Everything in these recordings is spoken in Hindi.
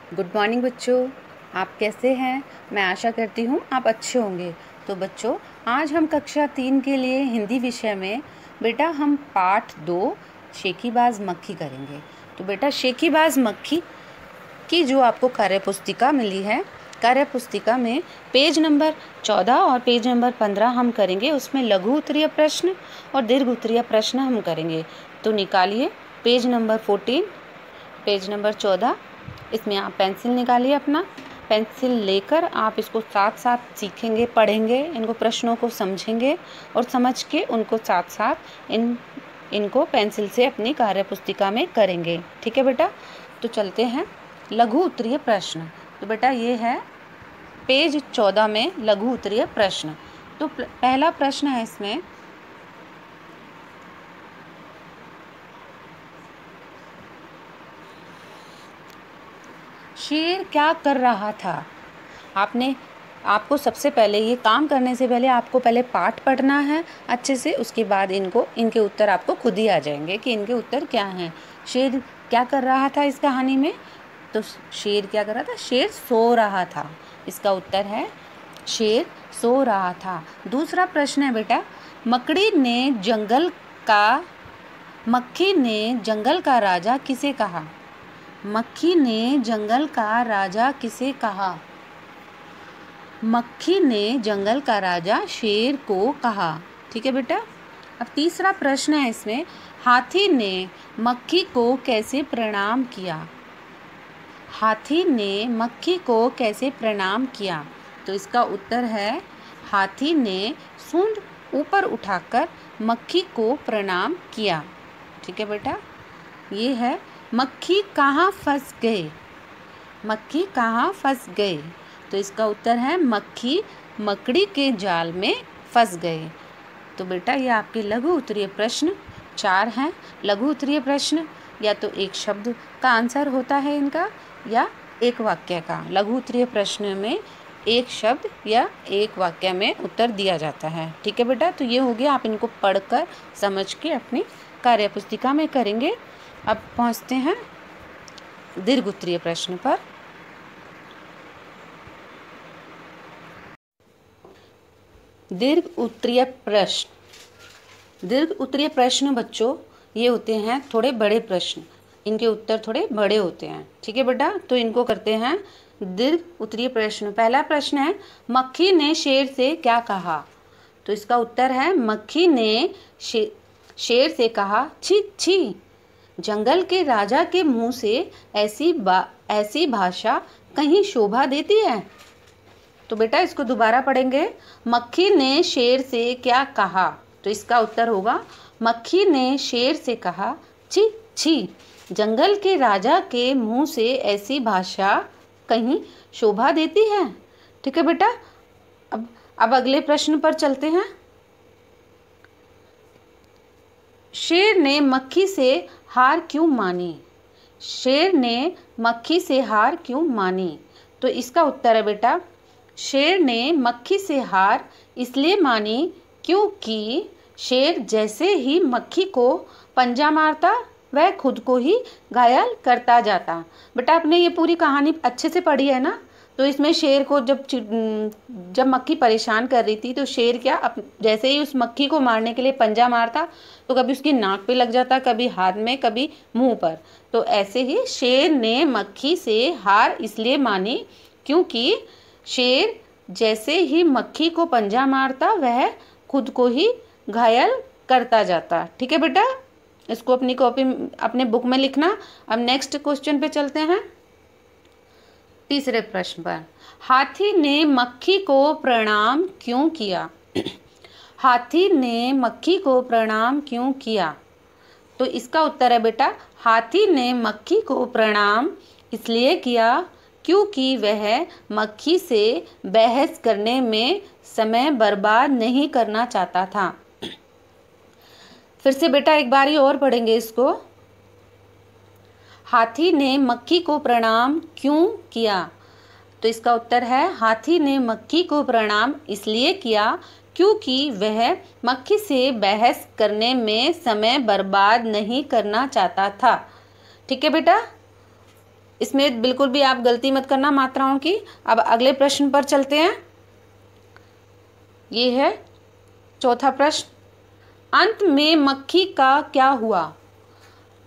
गुड मॉर्निंग बच्चों, आप कैसे हैं। मैं आशा करती हूँ आप अच्छे होंगे। तो बच्चों, आज हम कक्षा 3 के लिए हिंदी विषय में बेटा हम पाठ 2 शेखीबाज मक्खी करेंगे। तो बेटा शेखीबाज मक्खी की जो आपको कार्यपुस्तिका मिली है, कार्यपुस्तिका में पेज नंबर 14 और पेज नंबर 15 हम करेंगे। उसमें लघु उत्तरीय प्रश्न और दीर्घ उत्तरीय प्रश्न हम करेंगे। तो निकालिए पेज नंबर 14, पेज नंबर 14। इसमें आप पेंसिल निकालिए, अपना पेंसिल लेकर आप इसको साथ साथ सीखेंगे, पढ़ेंगे, इनको प्रश्नों को समझेंगे और समझ के उनको साथ साथ इनको पेंसिल से अपनी कार्यपुस्तिका में करेंगे। ठीक है बेटा। तो चलते हैं लघु उत्तरीय प्रश्न। तो बेटा ये है पेज 14 में लघु उत्तरीय प्रश्न। तो पहला प्रश्न है इसमें, शेर क्या कर रहा था। आपको सबसे पहले ये काम करने से पहले आपको पहले पाठ पढ़ना है अच्छे से, उसके बाद इनके उत्तर आपको खुद ही आ जाएंगे कि इनके उत्तर क्या हैं। शेर क्या कर रहा था इस कहानी में, तो शेर क्या कर रहा था, शेर सो रहा था। इसका उत्तर है शेर सो रहा था। दूसरा प्रश्न है बेटा, मक्खी ने जंगल का राजा किसे कहा। मक्खी ने जंगल का राजा किसे कहा। मक्खी ने जंगल का राजा शेर को कहा। ठीक है बेटा। अब तीसरा प्रश्न है इसमें, हाथी ने मक्खी को कैसे प्रणाम किया। हाथी ने मक्खी को कैसे प्रणाम किया। तो इसका उत्तर है हाथी ने सूंड ऊपर उठाकर मक्खी को प्रणाम किया। ठीक है बेटा। ये है मक्खी कहाँ फंस गए। मक्खी कहाँ फंस गए। तो इसका उत्तर है मक्खी मकड़ी के जाल में फंस गए। तो बेटा ये आपके लघु उत्तरीय प्रश्न 4 हैं। लघु उत्तरीय प्रश्न या तो एक शब्द का आंसर होता है इनका, या एक वाक्य का। लघु उत्तरीय प्रश्न में एक शब्द या एक वाक्य में उत्तर दिया जाता है। ठीक है बेटा। तो ये हो गया, आप इनको पढ़कर समझ के अपनी कार्यपुस्तिका में करेंगे। अब पहुंचते हैं दीर्घ उत्तरीय प्रश्न पर। दीर्घ उत्तरीय प्रश्न बच्चों ये होते हैं थोड़े बड़े प्रश्न, इनके उत्तर थोड़े बड़े होते हैं। ठीक है बेटा। तो इनको करते हैं दीर्घ उत्तरीय प्रश्न। पहला प्रश्न है, मक्खी ने शेर से क्या कहा। तो इसका उत्तर है मक्खी ने शेर से कहा, छी छी, जंगल के राजा के मुंह से ऐसी भाषा कहीं शोभा देती है। तो बेटा इसको दोबारा पढ़ेंगे। मक्खी ने शेर से क्या कहा। तो इसका उत्तर होगा मक्खी ने शेर से कहा, छी छी, जंगल के राजा के मुंह से ऐसी भाषा कहीं शोभा देती है। ठीक है बेटा। अब अगले प्रश्न पर चलते हैं। शेर ने मक्खी से हार क्यों मानी। शेर ने मक्खी से हार क्यों मानी। तो इसका उत्तर है बेटा, शेर ने मक्खी से हार इसलिए मानी क्योंकि शेर जैसे ही मक्खी को पंजा मारता वह खुद को ही घायल करता जाता। बेटा आपने ये पूरी कहानी अच्छे से पढ़ी है ना। तो इसमें शेर को जब मक्खी परेशान कर रही थी तो शेर जैसे ही उस मक्खी को मारने के लिए पंजा मारता तो कभी उसकी नाक पे लग जाता, कभी हाथ में, कभी मुंह पर। तो ऐसे ही शेर ने मक्खी से हार इसलिए मानी क्योंकि शेर जैसे ही मक्खी को पंजा मारता वह खुद को ही घायल करता जाता। ठीक है बेटा। इसको अपनी कॉपी अपने बुक में लिखना। अब नेक्स्ट क्वेश्चन पे चलते हैं। तीसरे प्रश्न पर, हाथी ने मक्खी को प्रणाम क्यों किया। हाथी ने मक्खी को प्रणाम क्यों किया। तो इसका उत्तर है बेटा, हाथी ने मक्खी को प्रणाम इसलिए किया क्योंकि वह मक्खी से बहस करने में समय बर्बाद नहीं करना चाहता था। फिर से बेटा एक बारी और पढ़ेंगे इसको। हाथी ने मक्खी को प्रणाम क्यों किया। तो इसका उत्तर है, हाथी ने मक्खी को प्रणाम इसलिए किया क्योंकि वह मक्खी से बहस करने में समय बर्बाद नहीं करना चाहता था। ठीक है बेटा। इसमें बिल्कुल भी आप गलती मत करना मात्राओं की। अब अगले प्रश्न पर चलते हैं। ये है चौथा प्रश्न। अंत में मक्खी का क्या हुआ?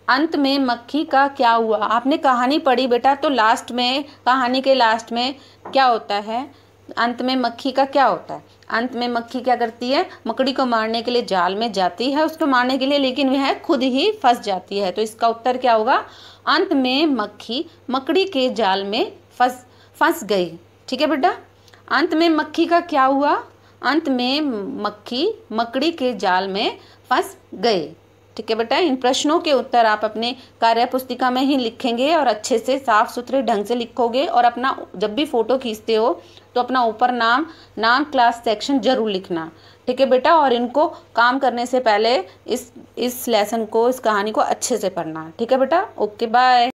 अंत में मक्खी का क्या हुआ? आपने कहानी पढ़ी बेटा, तो लास्ट में, कहानी के लास्ट में क्या होता है? अंत में मक्खी का क्या होता है? अंत में मक्खी क्या करती है? मकड़ी को मारने के लिए जाल में जाती है उसको मारने के लिए, लेकिन वह खुद ही फंस जाती है। तो इसका उत्तर क्या होगा? अंत में मक्खी मकड़ी के जाल में फंस गई। ठीक है बेटा, अंत में मक्खी का क्या हुआ? अंत में मक्खी मकड़ी के जाल में फंस गई। ठीक है बेटा, इन प्रश्नों के उत्तर आप अपने कार्य पुस्तिका में ही लिखेंगे और अच्छे से साफ सुथरे ढंग से लिखोगे। और अपना जब भी फोटो खींचते हो तो अपना ऊपर नाम क्लास सेक्शन जरूर लिखना। ठीक है बेटा, और इनको काम करने से पहले इस लेसन को, इस कहानी को अच्छे से पढ़ना। ठीक है बेटा, ओके बाय।